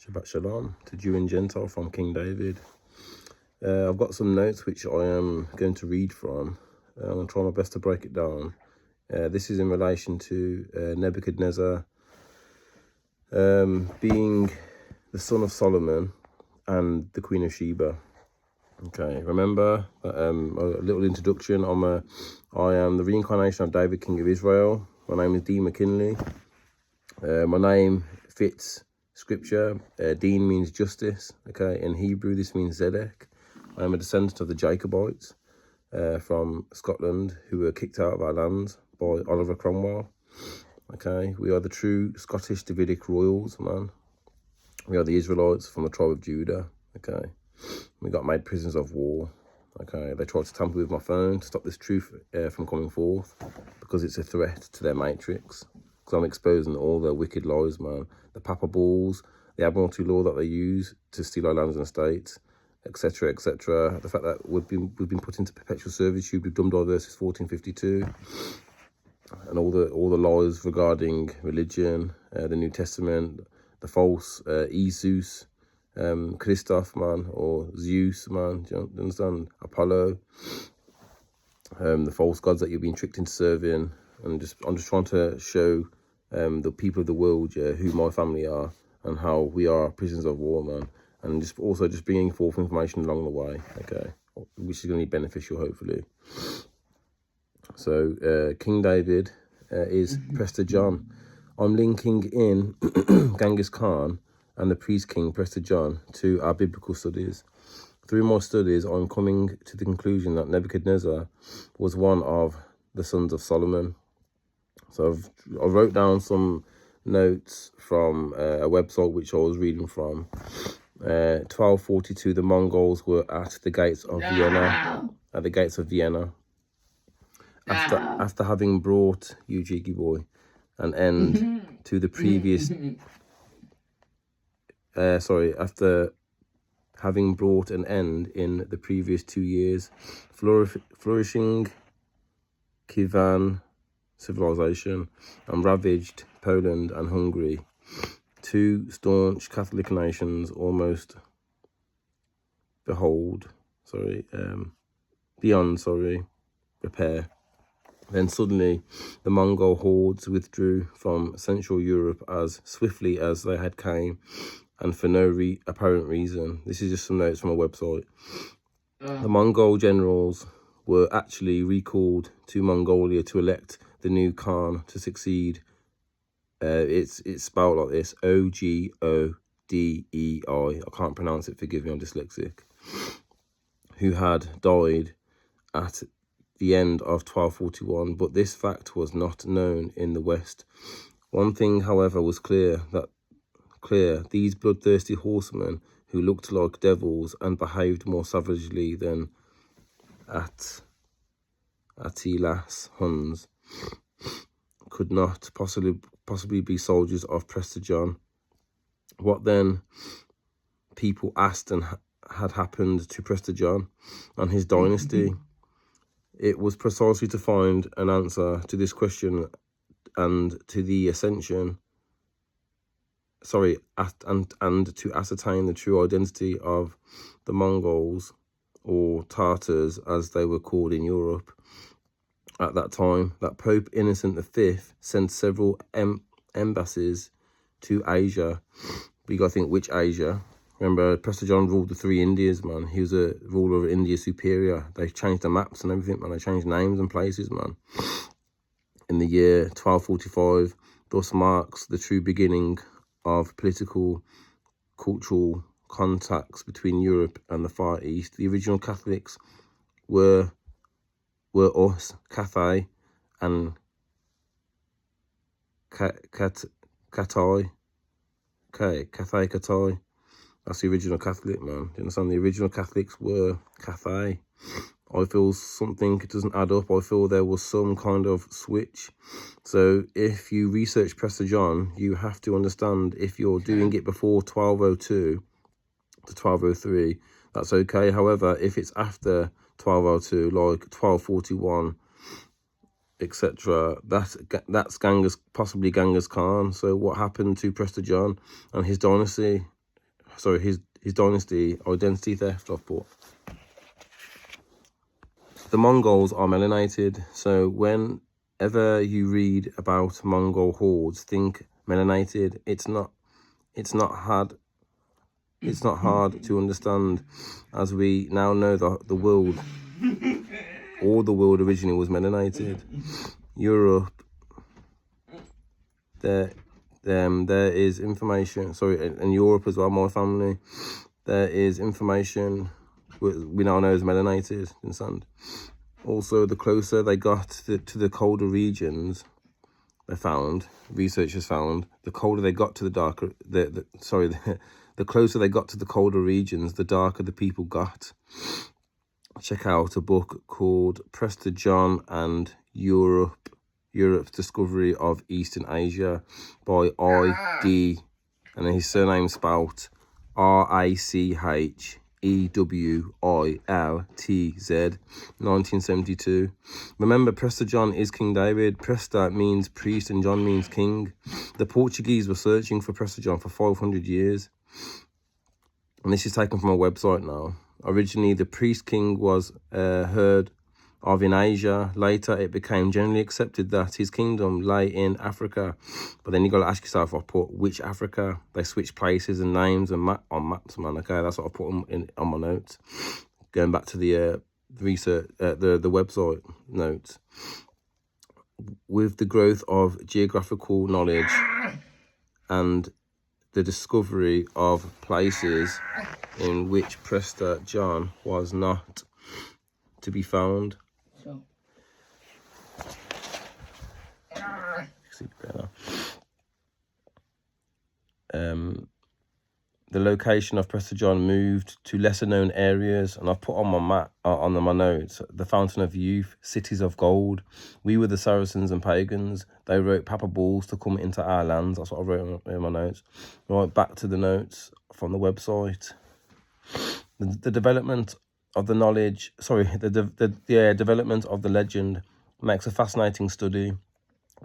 Shabbat Shalom to Jew and Gentile from King David. I've got some notes which I am going to read from. I'm going to try my best to break it down. This is in relation to Nebuchadnezzar being the son of Solomon and the Queen of Sheba. Okay, remember a little introduction. I am the reincarnation of David, King of Israel. My name is Dean McKinley. My name fits scripture. Dean means justice. Okay, in Hebrew this means Zedek. I am a descendant of the Jacobites from Scotland who were kicked out of our land by Oliver Cromwell. Okay, we are the true Scottish Davidic royals, man. We are the Israelites from the tribe of Judah. Okay, we got made prisoners of war. Okay, they tried to tamper with my phone to stop this truth from coming forth because it's a threat to their matrix. Because I'm exposing all their wicked lies, man. The Papa Balls, the Admiralty law that they use to steal our lands and estates, etc., etc. The fact that we've been put into perpetual servitude with Dum verses 1452, and all the lies regarding religion, the New Testament, the false Jesus, Christoph, man, or Zeus, man. Do you understand? Apollo, the false gods that you've been tricked into serving. And I'm just trying to show the people of the world, who my family are and how we are prisoners of war, man. And just bringing forth information along the way, okay, which is going to be beneficial, hopefully. So King David is Prester John. I'm linking in Genghis Khan and the priest king Prester John to our biblical studies. Through my studies, I'm coming to the conclusion that Nebuchadnezzar was one of the sons of Solomon. So I wrote down some notes from a website which I was reading from. 1242, the Mongols were at the gates of Vienna. At the gates of Vienna. After having brought, you cheeky boy, an end to the previous. After having brought an end in the previous 2 years, flourishing Kievan civilization and ravaged Poland and Hungary. Two staunch Catholic nations almost beyond repair. Then suddenly the Mongol hordes withdrew from Central Europe as swiftly as they had came, and for no apparent reason. This is just some notes from a website. The Mongol generals were actually recalled to Mongolia to elect the new Khan to succeed. It's spelled like this: Ogodei. I can't pronounce it, forgive me, I'm dyslexic. Who had died at the end of 1241, but this fact was not known in the West. One thing, however, was clear: these bloodthirsty horsemen who looked like devils and behaved more savagely than Attila's Huns could not possibly be soldiers of Prester John. What then, people asked, and had happened to Prester John and his dynasty? It was precisely to find an answer to this question and to ascertain the true identity of the Mongols, or Tartars as they were called in Europe at that time, that Pope Innocent V sent several embassies to Asia. But you got to think, which Asia? Remember, Prester John ruled the 3 Indias, man. He was a ruler of India Superior. They changed the maps and everything, man. They changed names and places, man. In the year 1245, thus marks the true beginning of political, cultural contacts between Europe and the Far East. The original Catholics were us, Cathay, and Cathay. Okay, Cathay, Cathay. That's the original Catholic, man. Do you understand? The original Catholics were Cathay. I feel something doesn't add up. I feel there was some kind of switch. So if you research Prester John, you have to understand, if you're doing it before 1202 to 1203, that's okay. However, if it's after 1202, like 1241, etc., that's possibly Genghis Khan. So what happened to Prester John and his dynasty? sorry, his dynasty identity theft. I've put. The Mongols are melanated, so whenever you read about Mongol hordes, think melanated. It's not hard to understand, as we now know that the world, all the world originally was melanated. Europe, there is information. Sorry, and Europe as well. My family, there is information we now know is melanated. Understand? Also, the closer they got to the colder regions, researchers found, the colder they got to the darker, the closer they got to the colder regions, the darker the people got. Check out a book called Prester John and Europe's Discovery of Eastern Asia by I.D. and then his surname spelt RACHEWILTZ, 1972. Remember, Prester John is King David. Prester means priest and John means king. The Portuguese were searching for Prester John for 500 years. And this is taken from a website now. Originally, the priest king was heard of in Asia. Later, it became generally accepted that his kingdom lay in Africa. But then you got to ask yourself, I put which Africa? They switched places and names and on maps, man. Okay, that's what I put on my notes. Going back to the research, the website notes. With the growth of geographical knowledge and the discovery of places in which Prester John was not to be found. The location of Prester John moved to lesser known areas, and I've put on my map, on my notes, the Fountain of Youth, cities of gold. We were the Saracens and pagans. They wrote Papa Balls to come into our lands. That's what I wrote in my notes. Right, back to the notes from the website. The development of the knowledge, development of the legend makes a fascinating study,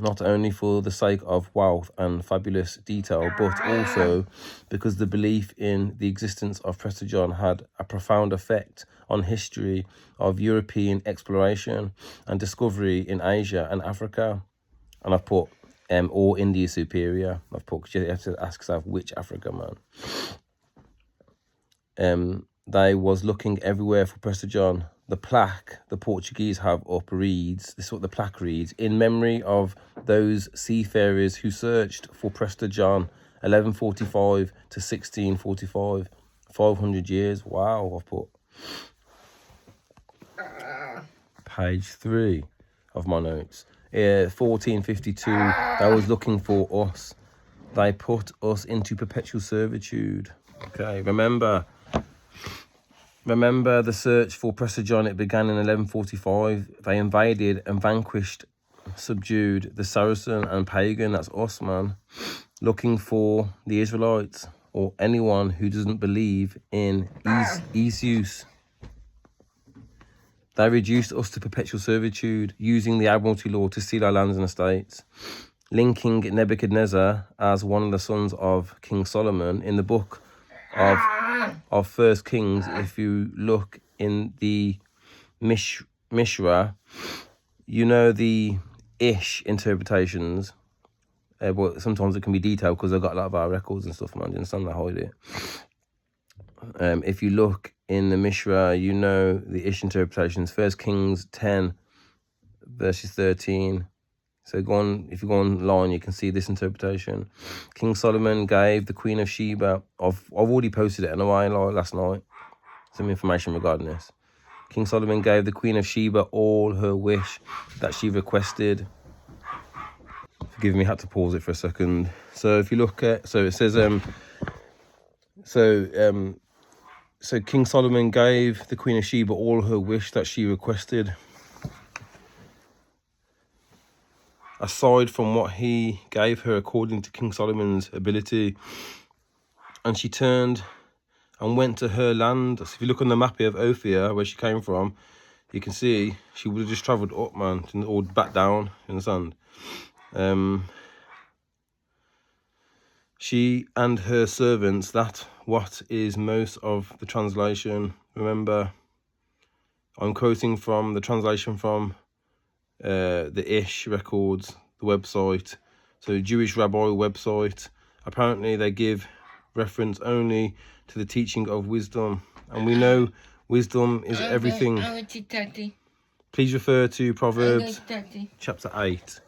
not only for the sake of wealth and fabulous detail, but also because the belief in the existence of Prester John had a profound effect on history of European exploration and discovery in Asia and Africa. And I've put, or India Superior. I've put, because you have to ask yourself, which Africa, man? They was looking everywhere for Prester John. The plaque the Portuguese have up reads, this is what the plaque reads, in memory of those seafarers who searched for Prester John, 1145 to 1645, 500 years. Wow, I've put. Page 3 of my notes. 1452, they was looking for us. They put us into perpetual servitude. Okay, remember the search for Prester John. It began in 1145. They invaded and vanquished, subdued the Saracen and pagan, that's us, man, looking for the Israelites or anyone who doesn't believe in Zeus. They reduced us to perpetual servitude, using the Admiralty law to steal our lands and estates, linking Nebuchadnezzar as one of the sons of King Solomon. In the book of First Kings, if you look in the Mishra, you know the Ish interpretations, but sometimes it can be detailed because they've got a lot of our records and stuff, man. You understand? They hide it. If you look in the Mishra, you know the Ish interpretations. First Kings 10, verses 13. So if you go online, you can see this interpretation. King Solomon gave the Queen of Sheba, I've already posted it anyway, like last night, some information regarding this. King Solomon gave the Queen of Sheba all her wish that she requested. Forgive me, I had to pause it for a second. So if you look at, so it says, so King Solomon gave the Queen of Sheba all her wish that she requested. Aside from what he gave her according to King Solomon's ability. And she turned and went to her land. So if you look on the map here of Ophir, where she came from, you can see she would have just travelled up, man, or back down, you understand? She and her servants, that what is most of the translation. Remember, I'm quoting from the translation from the Ish Records, the website. So Jewish rabbi website. Apparently they give reference only to the teaching of wisdom. And we know wisdom is everything. Please refer to Proverbs chapter 8.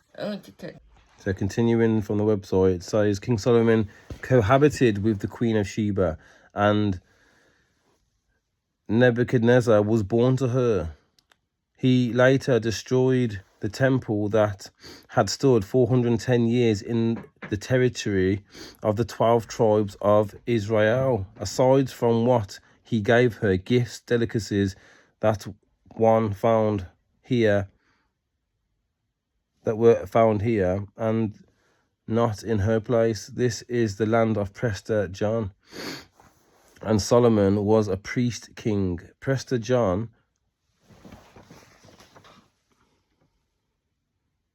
So continuing from the website, it says King Solomon cohabited with the Queen of Sheba, and Nebuchadnezzar was born to her. He later destroyed the temple that had stood 410 years in the territory of the 12 tribes of Israel. Aside from what he gave her, gifts, delicacies that one found here, that were found here, and not in her place. This is the land of Prester John. And Solomon was a priest king. Prester John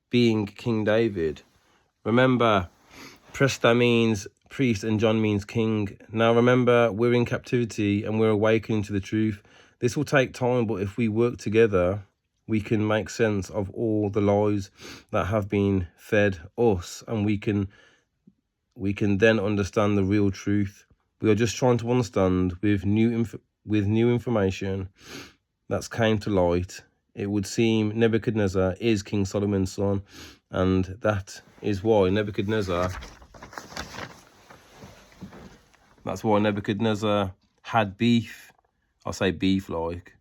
being King David. Remember, Prester means priest and John means king. Now remember, we're in captivity and we're awakening to the truth. This will take time, but if we work together, we can make sense of all the lies that have been fed us, and we can then understand the real truth. We are just trying to understand with new information that's came to light. It would seem Nebuchadnezzar is King Solomon's son, and that is why Nebuchadnezzar had beef. I say beef like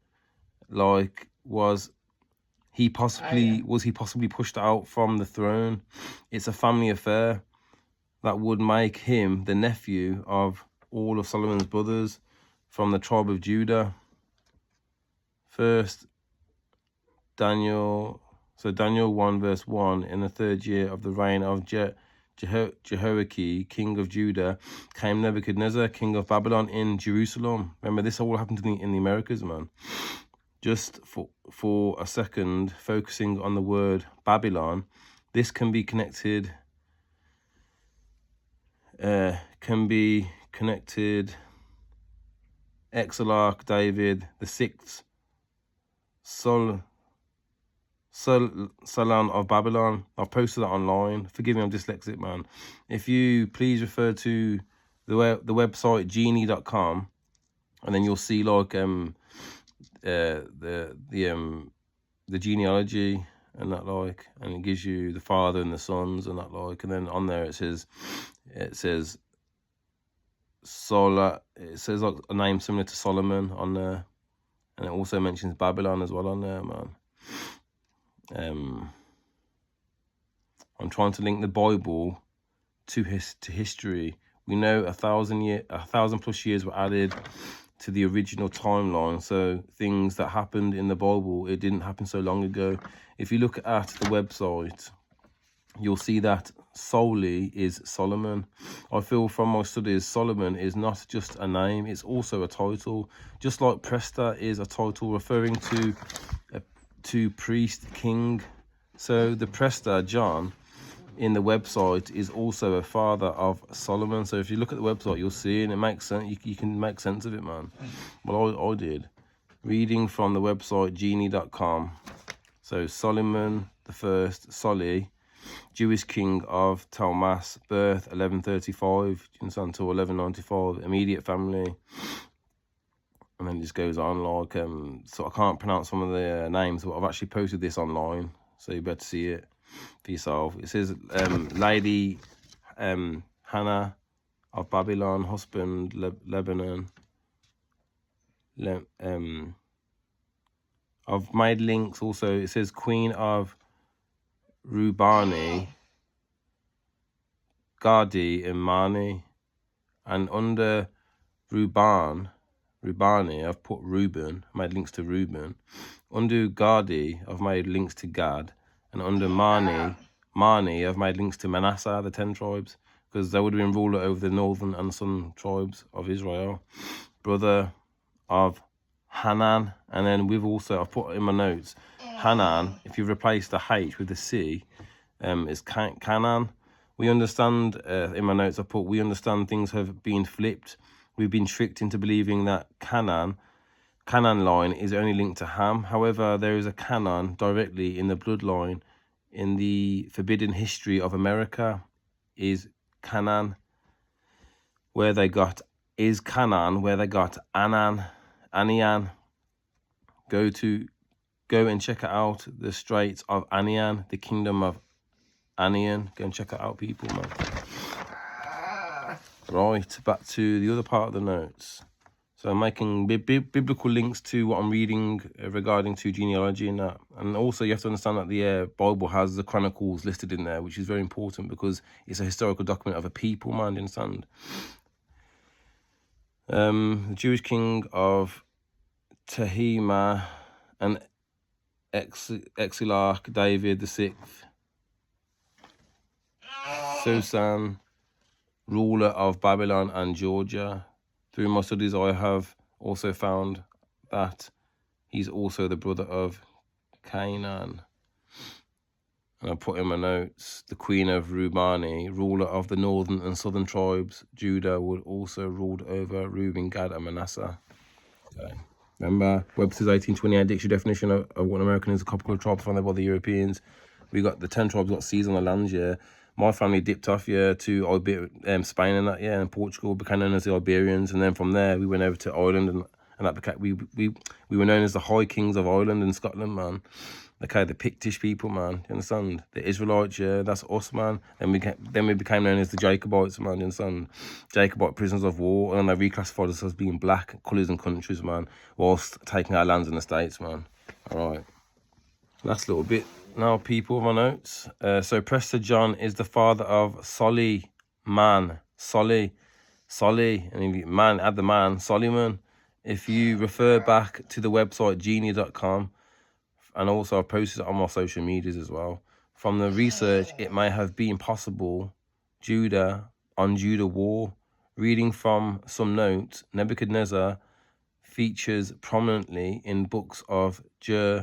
was he possibly pushed out from the throne? It's a family affair that would make him the nephew of all of Solomon's brothers from the tribe of Judah. First Daniel 1 verse 1, in the 3rd year of the reign of Jehoiakim, king of Judah, came Nebuchadnezzar, king of Babylon, in Jerusalem. Remember, this all happened in the Americas, man. Just for a second, focusing on the word Babylon, this can be connected. Exarch David the 6th, Solon of Babylon. I've posted that online. Forgive me, I'm dyslexic, man. If you please refer to the website genie.com, and then you'll see like the genealogy and that, like, and it gives you the father and the sons and that, like, and then on there it says like a name similar to Solomon on there, and it also mentions Babylon as well on there, man. I'm trying to link the Bible to history. We know 1,000 plus years were added to the original timeline. So things that happened in the Bible, it didn't happen so long ago. If you look at the website, you'll see that solely is Solomon. I feel from my studies, Solomon is not just a name, it's also a title. Just like Prester is a title referring to priest king. So the Prester John in the website is also a father of Solomon. So if you look at the website, you'll see, and it makes sense. You can make sense of it, man. Well, I did. Reading from the website genie.com. So Solomon the first, Soli, Jewish king of Talmas, birth 1135 until 1195, immediate family. And then it just goes on like, so I can't pronounce some of the names, but I've actually posted this online, so you better see it for yourself. It says, Lady Hannah of Babylon, husband Lebanon. I've made links also. It says Queen of Rubani, Gadi and Mani, and under Rubani, I've put Reuben, made links to Reuben. Under Gadi, I've made links to Gad. And under Mani, I've made links to Manasseh, the 10 tribes, because they would have been ruler over the northern and southern tribes of Israel. Brother of Hanan, and then I've put in my notes, Hanan, if you replace the H with the C, is Canaan. We understand, in my notes I put, we understand things have been flipped. We've been tricked into believing that Canaan line is only linked to Ham. However, there is a Canaan directly in the bloodline in the forbidden history of America. Is Canaan where they got Anian. Go and check it out. The Straits of Anian, the kingdom of Anian. Go and check it out, people, man. Right, back to the other part of the notes. So I'm making biblical links to what I'm reading regarding to genealogy and that. And also you have to understand that the Bible has the Chronicles listed in there, which is very important because it's a historical document of a people, man, you understand? The Jewish king of Tehima and Exilarch David VI, Susan, ruler of Babylon and Georgia. Through my studies, I have also found that he's also the brother of Canaan. And I put in my notes, the queen of Rubani, ruler of the northern and southern tribes. Judah would also ruled over Reuben, Gad, and Manasseh. Okay. Remember, Webster's 1828 dictionary definition of what an American is: a couple of tribes founded by the Europeans. We got the 10 tribes got seas on the land, yeah. My family dipped off, yeah, to Spain and that, yeah, and Portugal, became known as the Iberians, and then from there we went over to Ireland, and that became we were known as the High Kings of Ireland and Scotland, man. Okay, the Pictish people, man. You understand? The Israelites, yeah, that's us, man. Then we became known as the Jacobites, man. You understand? Jacobite prisoners of war, and they reclassified us as being black colours and countries, man, whilst taking our lands in the States, man. All right. Last little bit now, people, my notes. So Prester John is the father of Solly, man. Solly, and if you, man, add the man, Solomon. If you refer back to the website genie.com, and also I've posted it on my social medias as well. From the research, it may have been possible Judah war. Reading from some notes, Nebuchadnezzar features prominently in books of Jerezek.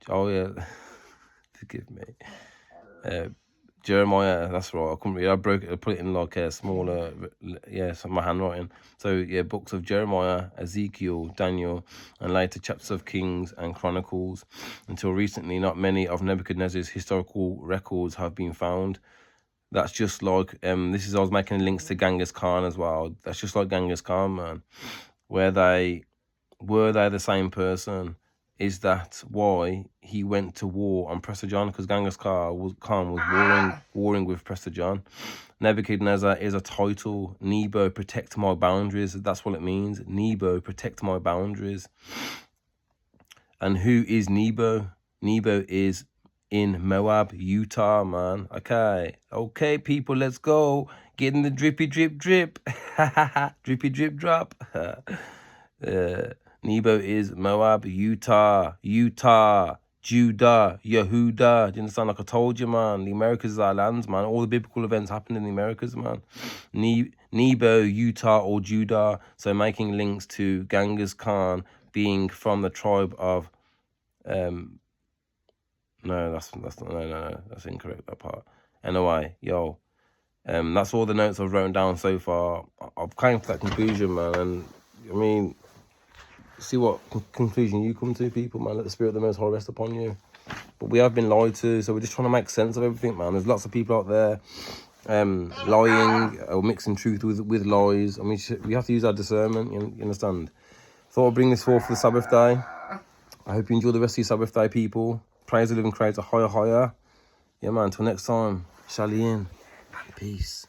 Oh yeah, forgive me. Jeremiah, that's right. I couldn't read. I put it in like a smaller, yeah, so my handwriting. So yeah, books of Jeremiah, Ezekiel, Daniel, and later chapters of Kings and Chronicles. Until recently, not many of Nebuchadnezzar's historical records have been found. That's just like I was making links to Genghis Khan as well. That's just like Genghis Khan, man. Were they the same person? Is that why he went to war on Prester John? Because Genghis Khan was warring with Prester John. Nebuchadnezzar is a title. Nebo, protect my boundaries. That's what it means. Nebo, protect my boundaries. And who is Nebo? Nebo is in Moab, Utah, man. Okay, people, let's go. Get in the drippy drip drip. Drippy drip drop. Nebo is Moab, Utah, Judah, Yehuda. Do you understand? Like I told you, man, the Americas is our lands, man. All the biblical events happened in the Americas, man. Nebo, Utah, or Judah. So making links to Genghis Khan being from the tribe of no, that's incorrect, that part. Anyway, yo, that's all the notes I've written down so far. I've came to that conclusion, man, and I mean, see what conclusion you come to, people, man. Let the Spirit of the Most High rest upon you. But we have been lied to, so we're just trying to make sense of everything, man. There's lots of people out there lying or mixing truth with lies. I mean, we have to use our discernment, you understand? Thought I'd bring this forth for the Sabbath day. I hope you enjoy the rest of your Sabbath day, people. Praise the living Creator, higher. Yeah, man, until next time, Shalom. Peace.